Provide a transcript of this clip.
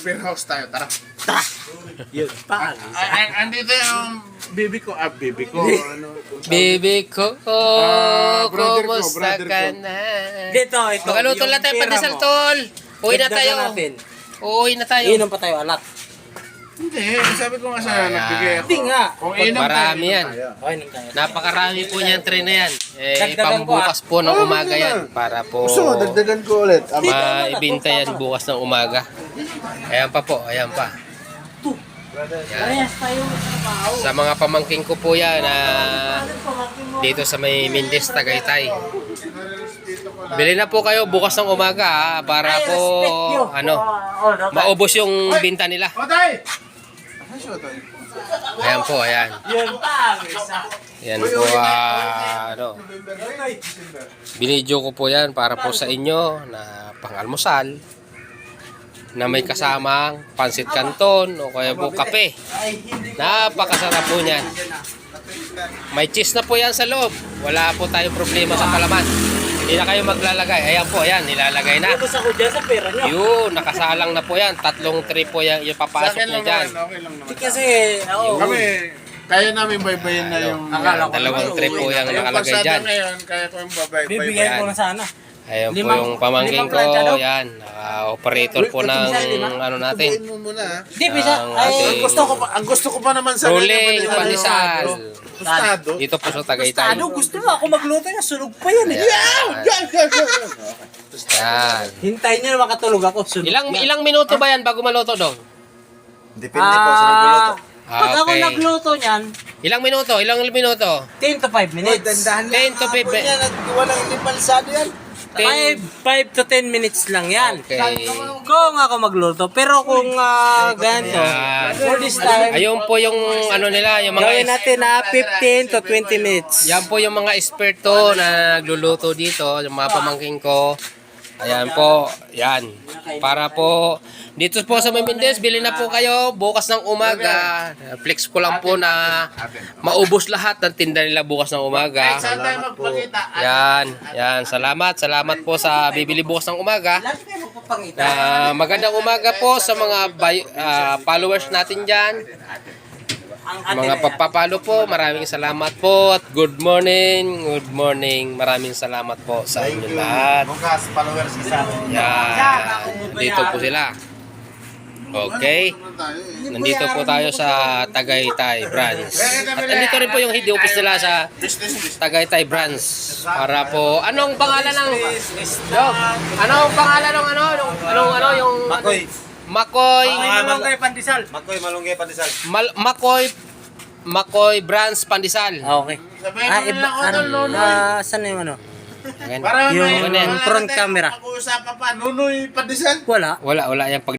mag-beer house tayo, tara. Yun. Andito yung baby ko. Baby ko. Baby ko, brother ko, kumusta brother ka ko. na? Dito, ito. Magaluto lang tayo, pandesal, tol. Uwi na tayo. Uwi na tayo. Inom pa tayo, alat. Hindi, sabi ko nga sa nagbigay ako. Hindi nga. Kung inom Marami tayo, yan. inom tayo. Okay, inom tayo. Napakarami po niyan train na yan. Dagdagan ko, Pambukas po ng umaga yan. Para po Gusto mo, dagdagan ko ulit. maibinta yan bukas ng umaga. Ayan pa po, ayan pa. Parehas tayo trabaho. Sa mga pamangking ko po yan na dito sa may Mindes, Tagaytay. Bili na po kayo bukas ng umaga para po maubos yung binta nila. Otay! Ayan po, ayan. Yun pa. Yan po, binidyo ko po yan para po sa inyo na pang-almusal na may kasamang pansit canton o kaya po kape. Napakasarap po niyan. May cheese na po yan sa loob. Wala po tayong problema sa palaman. Hindi na kayo maglalagay. Ayan po, ayan, nilalagay na. Tapos ako dyan sa pera nyo. Yun, nakasalang na po yan. 3 tray po yan, yung Sa papasok akin nyo lang dyan. naman, okay lang naman. Kasi, oo. Kami, kaya namin baybayin na yung... Akala ko 2 tray po yung Yung nakalagay pasada dyan. ngayon, kaya ko yung Bibigay ko na sana. Ayan po Limang- yung pamangking limang ko. planchado? Yan, operator po ng ano natin. Tubuin mo muna, ha? Hindi, bisa. Ang Ay, ating Ang gusto ko pa naman sa... rolling pandesal. Tostado. Dito po sa Tagaytay. Tado, gusto mo ako magluto niya. Sunog pa yan eh. Yan! Yan. Hintayin niyo na makatulog ako. Sunog Ilang minuto ba yan bago maluto dong? Depende po sa nagluluto. Pag ako Okay. nagluto niyan, Ilang minuto? 10 to 5 minutes. 10 to 15. Walang limpalsado yan. 5 to 10 minutes lang yan. Okay. Kung ako magluto. Pero kung ganito, Yan. for this time, Ayun po yung ano nila, yung gawin mga natin na 15 to 20 minutes. yan po yung mga eksperto na nagluluto dito, yung mga pamangking ko. Ayan po, yan. Para po, dito po sa Mindes, bili na po kayo bukas ng umaga. Flex ko lang po na maubos lahat ng tinda nila bukas ng umaga. Saan tayo magpakita? Yan, yan. Salamat po sa bibili bukas ng umaga. Lagi kayo magpapangita. Magandang umaga po sa mga followers natin dyan. Mga papapalo po, maraming salamat po at good morning, maraming salamat po sa inyo lahat. Bukas, followers isa. Yan, dito po sila. Okay, nandito po tayo sa Tagaytay branch. At nandito rin po yung head office nila sa Tagaytay branch. Para po, anong pangalan ng... Anong pangalan ng yung... Makoy. Makoy. Malunggay pandesal. Makoy, malunggay pandesal. Makoy Brands Pandesal. Okay. Sabihin mo lang ako doon, Nunoy. Saan yung ano? Ayan. Para Yung may front camera. Pag-uusapan pa, Nunoy Pandesal. Wala. Wala yan pag